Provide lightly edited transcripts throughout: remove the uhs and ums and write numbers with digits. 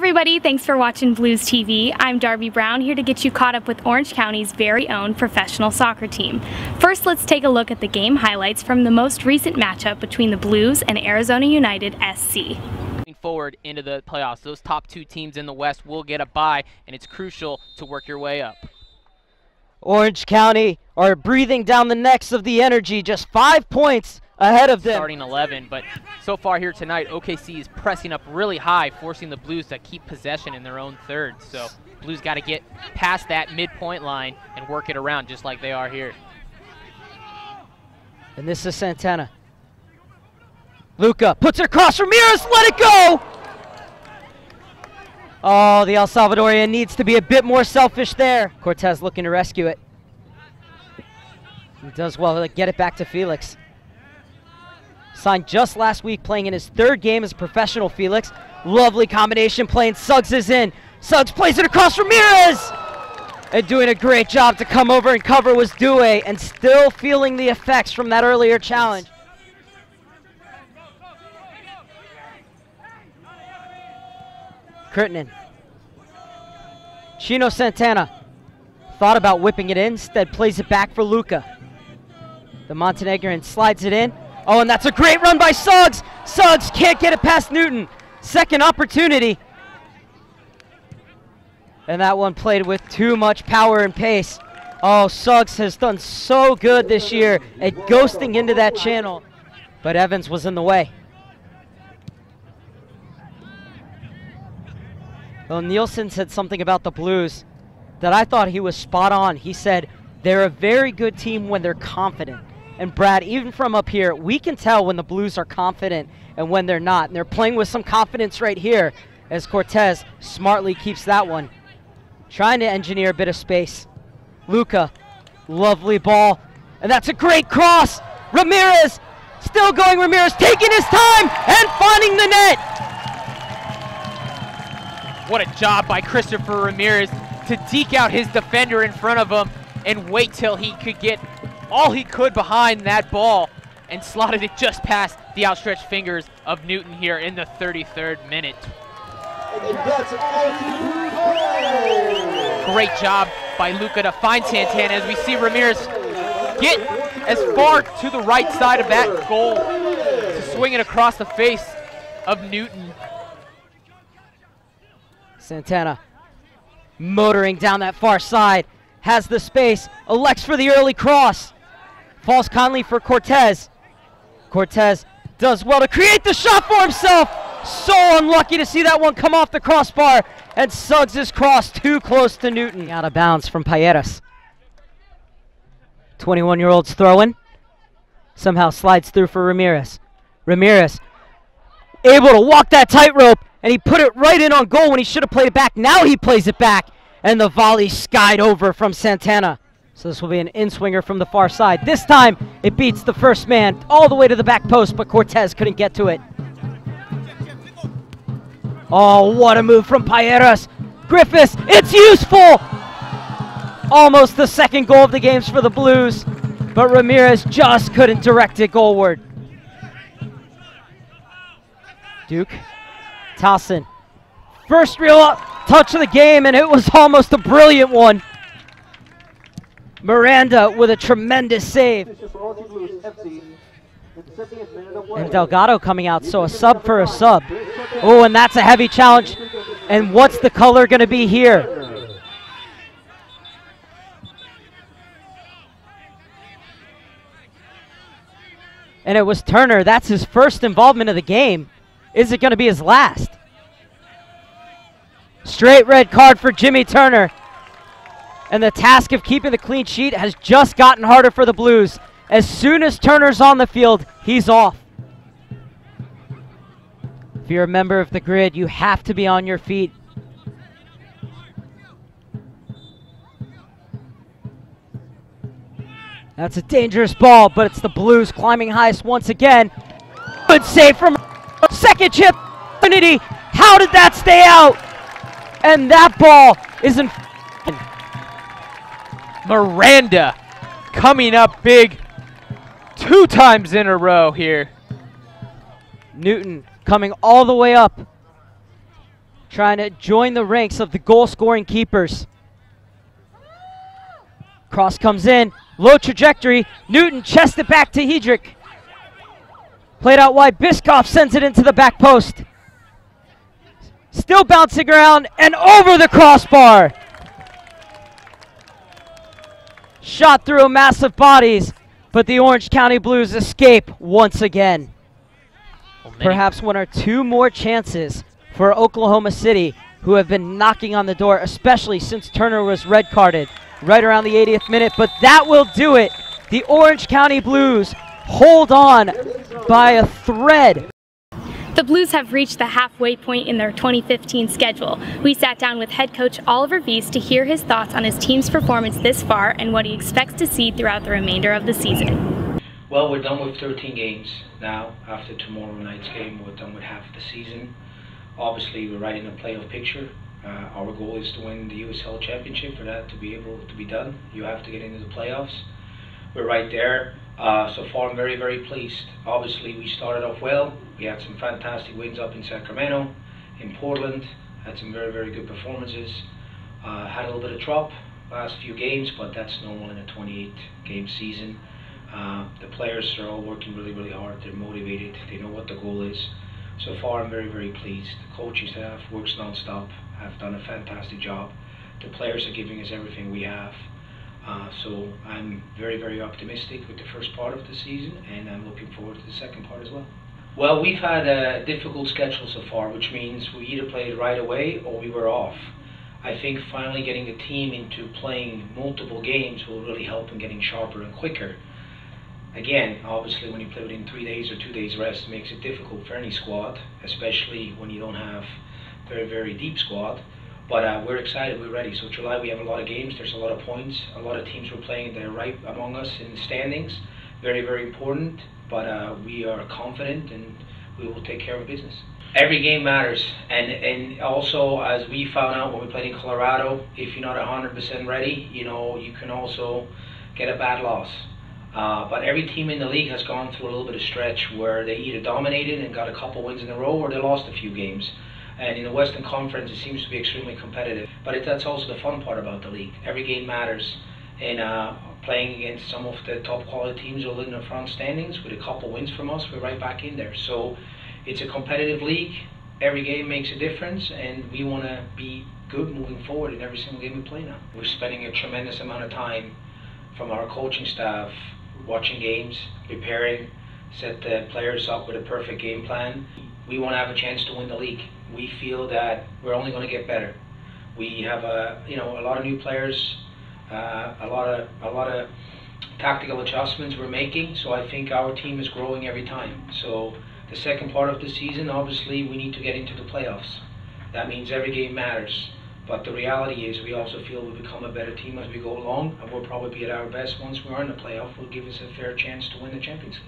everybody, thanks for watching Blues TV. I'm Darby Brown, here to get you caught up with Orange County's very own professional soccer team. First, let's take a look at the game highlights from the most recent matchup between the Blues and Arizona United SC. Moving forward into the playoffs, those top two teams in the West will get a bye, and it's crucial to work your way up. Orange County are breathing down the necks of the Energy, just 5 points ahead of them. Starting 11, but so far here tonight, OKC is pressing up really high, forcing the Blues to keep possession in their own third. So Blues got to get past that midpoint line and work it around just like they are here. And this is Santana. Luca puts it across Ramirez, let it go! Oh, the El Salvadorian needs to be a bit more selfish there. Cortes looking to rescue it. He does well to get it back to Felix. Signed just last week, playing in his third game as a professional, Felix. Lovely combination playing. Suggs is in. Suggs plays it across Ramirez! And doing a great job to come over and cover was Due, and still feeling the effects from that earlier challenge. Kurtinen. Chino Santana thought about whipping it in, instead plays it back for Luca. The Montenegrin slides it in. Oh, and that's a great run by Suggs. Suggs can't get it past Newton. Second opportunity. And that one played with too much power and pace. Oh, Suggs has done so good this year at ghosting into that channel. But Evans was in the way. Well, Nielsen said something about the Blues that I thought he was spot on. He said, they're a very good team when they're confident. And Brad, even from up here, we can tell when the Blues are confident and when they're not. And they're playing with some confidence right here as Cortes smartly keeps that one. Trying to engineer a bit of space. Luca, lovely ball. And that's a great cross. Ramirez, still going Ramirez, taking his time and finding the net. What a job by Christopher Ramirez to deke out his defender in front of him and wait till he could get all he could behind that ball and slotted it just past the outstretched fingers of Newton here in the 33rd minute. Great job by Luca to find Santana as we see Ramirez get as far to the right side of that goal to swing it across the face of Newton. Santana motoring down that far side, has the space, elects for the early cross. Falls Conley for Cortes. Cortes does well to create the shot for himself. So unlucky to see that one come off the crossbar. And Suggs is crossed too close to Newton. Out of bounds from Payeras. 21-year-old's throwing. Somehow slides through for Ramirez. Ramirez able to walk that tightrope. And he put it right in on goal when he should have played it back. Now he plays it back. And the volley skied over from Santana. So this will be an in-swinger from the far side. This time, it beats the first man all the way to the back post, but Cortes couldn't get to it. Oh, what a move from Payeras. Griffiths, it's useful! Almost the second goal of the games for the Blues, but Ramirez just couldn't direct it goalward. Duke, Towson. First real touch of the game, and it was almost a brilliant one. Miranda with a tremendous save. And Delgado coming out, so a sub for a sub. Oh, and that's a heavy challenge. And what's the color going to be here? And it was Turner. That's his first involvement of the game. Is it going to be his last? Straight red card for Jimmy Turner. And the task of keeping the clean sheet has just gotten harder for the Blues. As soon as Turner's on the field, he's off. If you're a member of the grid, you have to be on your feet. That's a dangerous ball, but it's the Blues climbing highest once again. Good save from second chip. How did that stay out? And that ball is in. Miranda coming up big 2 times in a row here. Newton coming all the way up. trying to join the ranks of the goal-scoring keepers. Cross comes in, low trajectory. Newton chests it back to Hedrick. Played out wide, Biscoff sends it into the back post. Still bouncing around and over the crossbar. Shot through a mass of bodies, but the Orange County Blues escape once again. Perhaps one or two more chances for Oklahoma City, who have been knocking on the door, especially since Turner was red carded right around the 80th minute, but that will do it. The Orange County Blues hold on by a thread. The Blues have reached the halfway point in their 2015 schedule. We sat down with head coach Oliver Wiese to hear his thoughts on his team's performance this far and what he expects to see throughout the remainder of the season. Well, we're done with 13 games now. After tomorrow night's game, we're done with half the season. Obviously, we're right in the playoff picture. Our goal is to win the USL Championship. For that to be able to be done, you have to get into the playoffs. We're right there. So far, I'm very, very pleased. Obviously, we started off well. We had some fantastic wins up in Sacramento, in Portland. Had some very, very good performances. Had a little bit of drop last few games, but that's normal in a 28-game season. The players are all working really, really hard. They're motivated. They know what the goal is. So far, I'm very, very pleased. The coaching staff works non-stop. Have done a fantastic job. The players are giving us everything we have. So I'm very, very optimistic with the first part of the season, and I'm looking forward to the second part as well. Well, we've had a difficult schedule so far, which means we either played right away or we were off. I think finally getting the team into playing multiple games will really help in getting sharper and quicker. Again, obviously when you play within 3 days or 2 days rest, it makes it difficult for any squad, especially when you don't have very, very deep squad. But we're excited, we're ready. So July we have a lot of games, there's a lot of points, a lot of teams we're playing, they're right among us in the standings. Very, very important, but we are confident and we will take care of business. Every game matters, and also as we found out when we played in Colorado, if you're not 100% ready, you know, you can also get a bad loss. But every team in the league has gone through a little bit of stretch where they either dominated and got a couple wins in a row, or they lost a few games. And in the Western Conference, it seems to be extremely competitive. But that's also the fun part about the league. Every game matters. And playing against some of the top quality teams who are in the front standings, with a couple wins from us, we're right back in there. So it's a competitive league. Every game makes a difference, and we want to be good moving forward in every single game we play now. We're spending a tremendous amount of time from our coaching staff watching games, preparing, set the players up with a perfect game plan. We want to have a chance to win the league. We feel that we're only going to get better. We have a lot of new players, a lot of tactical adjustments we're making. So I think our team is growing every time. So the second part of the season, obviously, we need to get into the playoffs. That means every game matters. But the reality is we also feel we'll become a better team as we go along, and we'll probably be at our best once we are in the playoff. Will give us a fair chance to win the Champions League.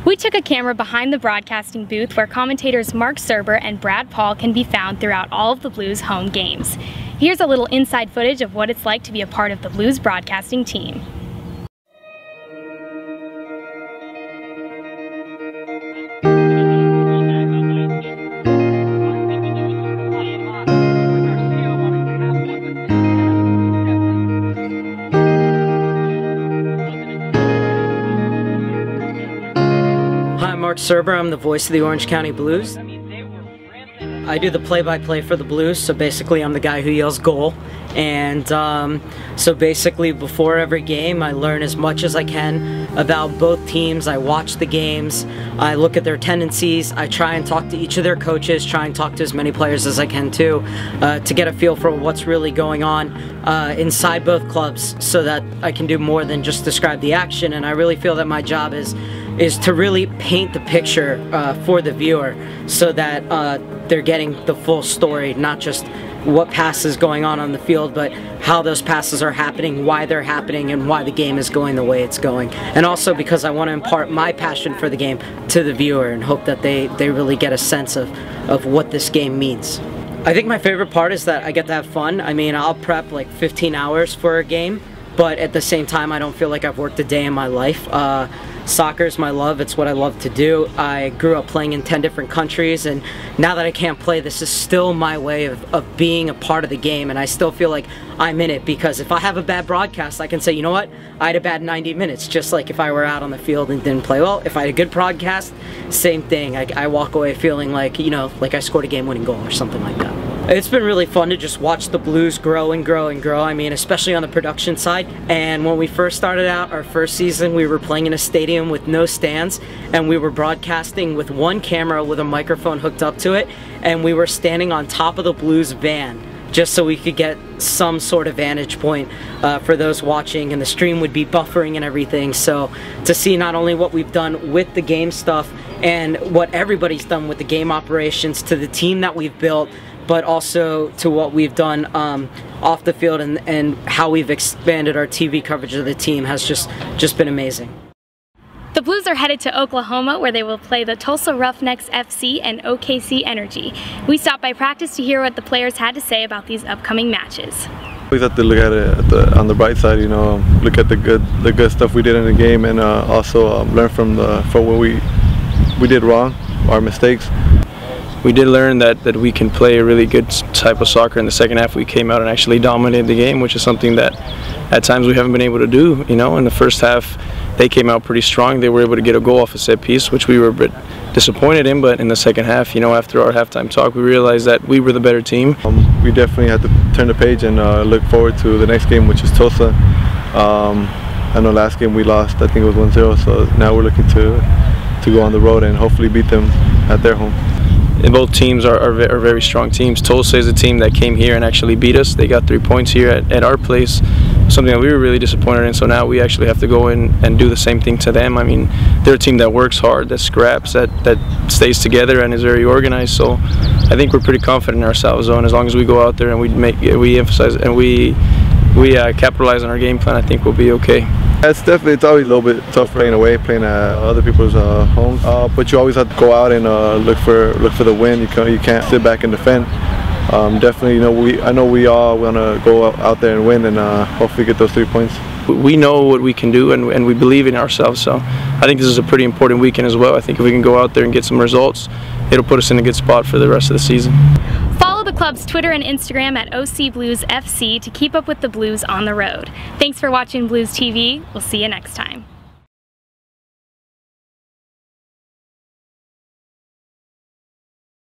We took a camera behind the broadcasting booth where commentators Mark Serber and Brad Paul can be found throughout all of the Blues home games. Here's a little inside footage of what it's like to be a part of the Blues broadcasting team. Mark Serber, I'm the voice of the Orange County Blues. I do the play-by-play for the Blues, so basically I'm the guy who yells goal. And so basically before every game I learn as much as I can about both teams. I watch the games, I look at their tendencies, I try and talk to each of their coaches, try and talk to as many players as I can too, to get a feel for what's really going on inside both clubs, so that I can do more than just describe the action. And I really feel that my job is to really paint the picture for the viewer, so that they're getting the full story, not just what passes is going on the field, but how those passes are happening, why they're happening, and why the game is going the way it's going. And also because I want to impart my passion for the game to the viewer and hope that they really get a sense of what this game means. I think my favorite part is that I get to have fun. I mean, I'll prep like 15 hours for a game, but at the same time I don't feel like I've worked a day in my life. Soccer is my love. It's what I love to do. I grew up playing in 10 different countries, and now that I can't play, this is still my way of being a part of the game, and I still feel like I'm in it, because if I have a bad broadcast, I can say, you know what, I had a bad 90 minutes, just like if I were out on the field and didn't play well. If I had a good broadcast, same thing. I walk away feeling like, you know, like I scored a game-winning goal or something like that. It's been really fun to just watch the Blues grow and grow and grow. I mean, especially on the production side. And when we first started out, our first season, we were playing in a stadium with no stands, and we were broadcasting with one camera with a microphone hooked up to it, and we were standing on top of the Blues van just so we could get some sort of vantage point for those watching, and the stream would be buffering and everything. So to see not only what we've done with the game stuff and what everybody's done with the game operations, to the team that we've built, but also to what we've done off the field, and how we've expanded our TV coverage of the team has just been amazing. The Blues are headed to Oklahoma, where they will play the Tulsa Roughnecks FC and OKC Energy. We stopped by practice to hear what the players had to say about these upcoming matches. We have to look at it on the bright side, you know, look at the good stuff we did in the game, and also learn from what we did wrong, our mistakes. We did learn that we can play a really good type of soccer. In the second half, we came out and actually dominated the game, which is something that at times we haven't been able to do. You know, in the first half, they came out pretty strong. They were able to get a goal off a set piece, which we were a bit disappointed in. But in the second half, you know, after our halftime talk, we realized that we were the better team. We definitely had to turn the page and look forward to the next game, which is Tulsa. I know last game we lost, I think it was 1-0. So now we're looking to go on the road and hopefully beat them at their home. And both teams are very strong teams. Tulsa is a team that came here and actually beat us. They got 3 points here at our place, something that we were really disappointed in. So now we actually have to go in and do the same thing to them. I mean, they're a team that works hard, that scraps, that stays together and is very organized. So I think we're pretty confident in ourselves. And as long as we go out there and we emphasize and we capitalize on our game plan, I think we'll be okay. It's always a little bit tough playing away, playing at other people's homes. But you always have to go out and look for the win. You can't sit back and defend. Definitely, you know, I know we all want to go out there and win, and hopefully get those 3 points. We know what we can do, and we believe in ourselves. So I think this is a pretty important weekend as well. I think if we can go out there and get some results, it'll put us in a good spot for the rest of the season. Follow the club's Twitter and Instagram at OC Blues FC to keep up with the Blues on the road. Thanks for watching Blues TV. We'll see you next time.